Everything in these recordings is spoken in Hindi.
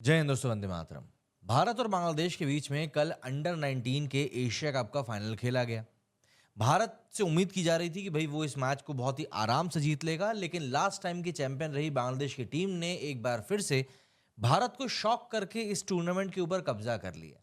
जय हिंद दोस्तों, वंदे मातरम। भारत और बांग्लादेश के बीच में कल अंडर 19 के एशिया कप का फाइनल खेला गया। भारत से उम्मीद की जा रही थी कि भाई वो इस मैच को बहुत ही आराम से जीत लेगा, लेकिन लास्ट टाइम की चैंपियन रही बांग्लादेश की टीम ने एक बार फिर से भारत को शॉक करके इस टूर्नामेंट के ऊपर कब्जा कर लिया।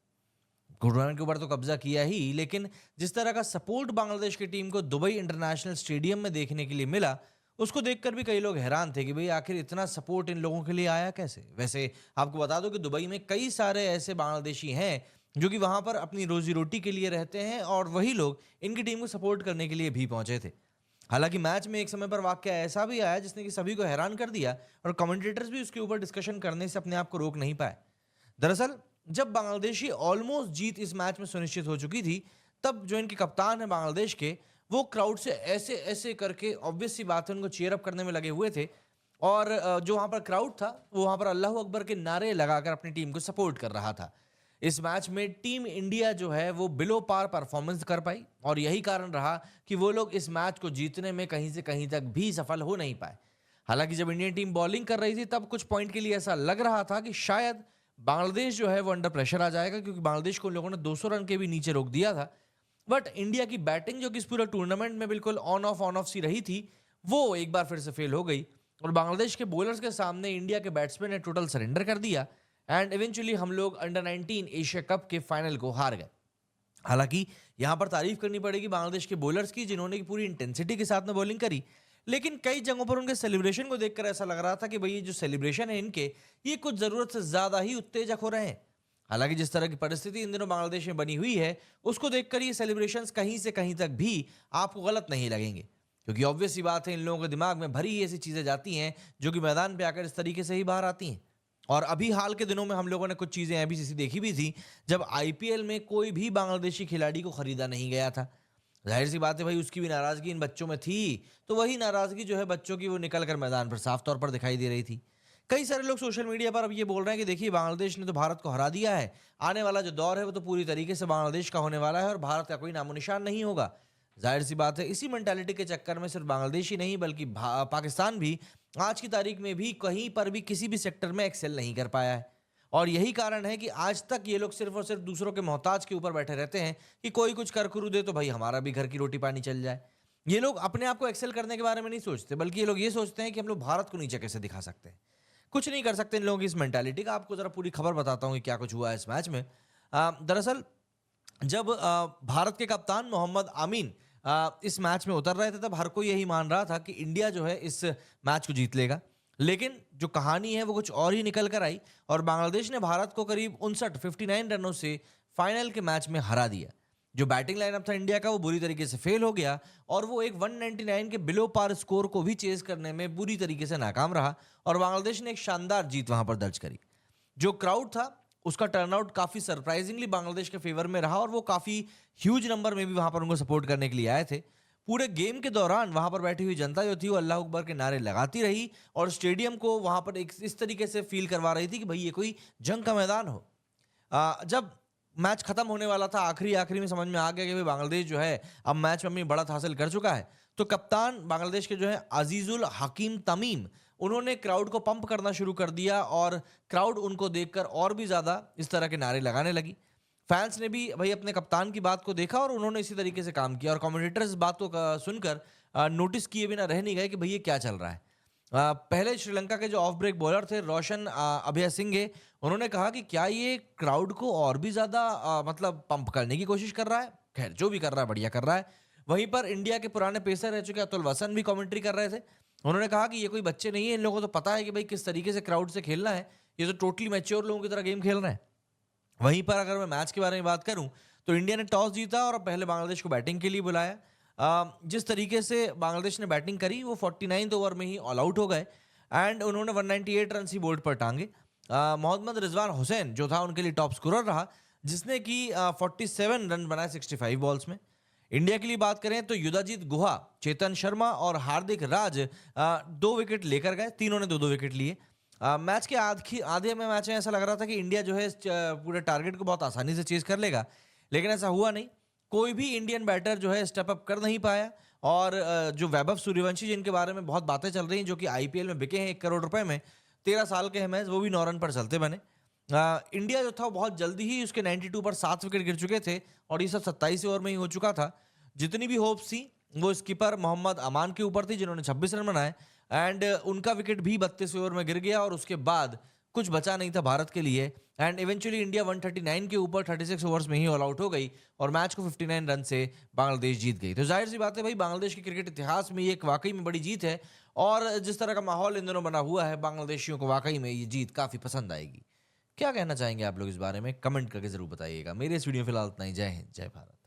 टूर्नामेंट के ऊपर तो कब्जा किया ही, लेकिन जिस तरह का सपोर्ट बांग्लादेश की टीम को दुबई इंटरनेशनल स्टेडियम में देखने के लिए मिला, उसको देखकर भी कई लोग हैरान थे कि भाई आखिर इतना सपोर्ट इन लोगों के लिए आया कैसे। वैसे आपको बता दो कि दुबई में कई सारे ऐसे बांग्लादेशी हैं जो कि वहां पर अपनी रोजी रोटी के लिए रहते हैं, और वही लोग इनकी टीम को सपोर्ट करने के लिए भी पहुंचे थे। हालांकि मैच में एक समय पर वाकया ऐसा भी आया जिसने कि सभी को हैरान कर दिया, और कमेंटेटर्स भी उसके ऊपर डिस्कशन करने से अपने आप को रोक नहीं पाए। दरअसल जब बांग्लादेशी ऑलमोस्ट जीत इस मैच में सुनिश्चित हो चुकी थी, तब जो इनके कप्तान है बांग्लादेश के, वो क्राउड से ऐसे ऐसे करके ऑब्वियस सी बात है उनको चीयर अप करने में लगे हुए थे। और जो वहां पर क्राउड था वो वहां पर अल्लाह अकबर के नारे लगाकर अपनी टीम को सपोर्ट कर रहा था। इस मैच में टीम इंडिया जो है वो बिलो पार परफॉर्मेंस कर पाई, और यही कारण रहा कि वो लोग इस मैच को जीतने में कहीं से कहीं तक भी सफल हो नहीं पाए। हालांकि जब इंडियन टीम बॉलिंग कर रही थी तब कुछ पॉइंट के लिए ऐसा लग रहा था कि शायद बांग्लादेश जो है वो अंडर प्रेशर आ जाएगा, क्योंकि बांग्लादेश को उन लोगों ने 200 रन के भी नीचे रोक दिया था। बट इंडिया की बैटिंग जो कि इस पूरे टूर्नामेंट में बिल्कुल ऑन ऑफ सी रही थी, वो एक बार फिर से फेल हो गई, और बांग्लादेश के बॉलर्स के सामने इंडिया के बैट्समैन ने टोटल सरेंडर कर दिया। एंड इवेंचुअली हम लोग अंडर 19 एशिया कप के फाइनल को हार गए। हालांकि यहां पर तारीफ करनी पड़ेगी बांग्लादेश के बॉलर्स की, जिन्होंने की पूरी इंटेंसिटी के साथ में बॉलिंग करी। लेकिन कई जगहों पर उनके सेलिब्रेशन को देखकर ऐसा लग रहा था कि भाई ये जो सेलिब्रेशन है इनके, ये कुछ जरूरत से ज्यादा ही उत्तेजक हो रहे हैं। हालांकि जिस तरह की परिस्थिति इन दिनों बांग्लादेश में बनी हुई है, उसको देखकर ये सेलिब्रेशंस कहीं से कहीं तक भी आपको गलत नहीं लगेंगे, क्योंकि ऑब्वियस सी बात है इन लोगों के दिमाग में भरी ऐसी चीजें जाती हैं जो कि मैदान पे आकर इस तरीके से ही बाहर आती हैं। और अभी हाल के दिनों में हम लोगों ने कुछ चीजें अभी जैसी देखी भी थी, जब आईपीएल में कोई भी बांग्लादेशी खिलाड़ी को खरीदा नहीं गया था। जाहिर सी बात है भाई, उसकी भी नाराजगी इन बच्चों में थी, तो वही नाराजगी जो है बच्चों की, वो निकल कर मैदान पर साफ तौर पर दिखाई दे रही थी। कई सारे लोग सोशल मीडिया पर अब ये बोल रहे हैं कि देखिए बांग्लादेश ने तो भारत को हरा दिया है, आने वाला जो दौर है वो तो पूरी तरीके से बांग्लादेश का होने वाला है और भारत का कोई नामो निशान नहीं होगा। जाहिर सी बात है, इसी मेंटालिटी के चक्कर में सिर्फ बांग्लादेश ही नहीं बल्कि पाकिस्तान भी आज की तारीख में भी कहीं पर भी किसी भी सेक्टर में एक्सेल नहीं कर पाया है। और यही कारण है कि आज तक ये लोग सिर्फ और सिर्फ दूसरों के मोहताज के ऊपर बैठे रहते हैं कि कोई कुछ कर करू दे तो भाई हमारा भी घर की रोटी पानी चल जाए। ये लोग अपने आप को एक्सेल करने के बारे में नहीं सोचते, बल्कि ये लोग ये सोचते हैं कि हम लोग भारत को नीचे कैसे दिखा सकते हैं। कुछ नहीं कर सकते इन लोगों की इस मेंटालिटी का। आपको जरा पूरी खबर बताता हूँ कि क्या कुछ हुआ है इस मैच में। दरअसल जब भारत के कप्तान मोहम्मद आमीन इस मैच में उतर रहे थे, तब हर कोई यही मान रहा था कि इंडिया जो है इस मैच को जीत लेगा। लेकिन जो कहानी है वो कुछ और ही निकल कर आई, और बांग्लादेश ने भारत को करीब 59 रनों से फाइनल के मैच में हरा दिया। जो बैटिंग लाइनअप था इंडिया का वो बुरी तरीके से फेल हो गया, और वो एक 199 के बिलो पार स्कोर को भी चेज करने में बुरी तरीके से नाकाम रहा, और बांग्लादेश ने एक शानदार जीत वहां पर दर्ज करी। जो क्राउड था उसका टर्नआउट काफी सरप्राइजिंगली बांग्लादेश के फेवर में रहा, और वो काफी ह्यूज नंबर में भी वहां पर उनको सपोर्ट करने के लिए आए थे। पूरे गेम के दौरान वहां पर बैठी हुई जनता जो थी वो अल्लाह अकबर के नारे लगाती रही, और स्टेडियम को वहां पर एक इस तरीके से फील करवा रही थी कि भाई ये कोई जंग का मैदान हो। जब मैच खत्म होने वाला था, आखिरी आखिरी में समझ में आ गया कि भाई बांग्लादेश जो है अब मैच में अपनी बढ़त हासिल कर चुका है, तो कप्तान बांग्लादेश के जो है अजीजुल हकीम तमीम, उन्होंने क्राउड को पंप करना शुरू कर दिया, और क्राउड उनको देखकर और भी ज्यादा इस तरह के नारे लगाने लगी। फैंस ने भी भाई अपने कप्तान की बात को देखा और उन्होंने इसी तरीके से काम किया, और कमेंटेटर्स इस बात को सुनकर नोटिस किए बिना रह नहीं गए कि भाई ये क्या चल रहा है। पहले श्रीलंका के जो ऑफ ब्रेक बॉलर थे रोशन अभयसिंघे, उन्होंने कहा कि क्या ये क्राउड को और भी ज्यादा मतलब पंप करने की कोशिश कर रहा है। खैर जो भी कर रहा है बढ़िया कर रहा है। वहीं पर इंडिया के पुराने पेसर रह चुके अतुल वसन भी कमेंट्री कर रहे थे। उन्होंने कहा कि ये कोई बच्चे नहीं है, इन लोगों को तो पता है कि भाई किस तरीके से क्राउड से खेलना है, ये तो टोटली मैच्योर लोगों की तरह गेम खेल रहे हैं। वहीं पर अगर मैं मैच के बारे में बात करूं, तो इंडिया ने टॉस जीता और पहले बांग्लादेश को बैटिंग के लिए बुलाया। जिस तरीके से बांग्लादेश ने बैटिंग करी, वो 49 ओवर में ही ऑल आउट हो गए, एंड उन्होंने 198 रन ही बोर्ड पर टांगे। मोहम्मद रिजवान हुसैन जो था उनके लिए टॉप स्कोरर रहा, जिसने कि 47 रन बनाए 65 बॉल्स में। इंडिया के लिए बात करें तो युधाजीत गुहा, चेतन शर्मा और हार्दिक राज 2 विकेट लेकर गए, तीनों ने 2-2 विकेट लिए। मैच के आधे में मैच में ऐसा लग रहा था कि इंडिया जो है इस पूरे टारगेट को बहुत आसानी से चेज कर लेगा, लेकिन ऐसा हुआ नहीं। कोई भी इंडियन बैटर जो है स्टेप अप कर नहीं पाया, और जो वैभव सूर्यवंशी जिनके बारे में बहुत बातें चल रही हैं, जो कि आईपीएल में बिके हैं 1 करोड़ रुपए में, 13 साल के हैं महज, वो भी 9 रन पर चलते बने। इंडिया जो था वो बहुत जल्दी ही उसके 92 पर 7 विकेट गिर चुके थे और ये सब 27 ओवर में ही हो चुका था। जितनी भी होप्स थी वो स्किपर मोहम्मद अमान के ऊपर थी जिन्होंने 26 रन बनाए एंड उनका विकेट भी 32 ओवर में गिर गया और उसके बाद कुछ बचा नहीं था भारत के लिए एंड इवेंचुअली इंडिया 139 के ऊपर 36 ओवर्स में ही ऑल आउट हो गई और मैच को 59 रन से बांग्लादेश जीत गई। तो जाहिर सी बात है भाई, बांग्लादेश के क्रिकेट इतिहास में ये एक वाकई में बड़ी जीत है और जिस तरह का माहौल इन दिनों बना हुआ है बांग्लादेशियों को वाकई में ये जीत काफी पसंद आएगी। क्या कहना चाहेंगे आप लोग इस बारे में? कमेंट करके जरूर बताइएगा। मेरे इस वीडियो में फिलहाल इतना ही। जय हिंद, जय भारत।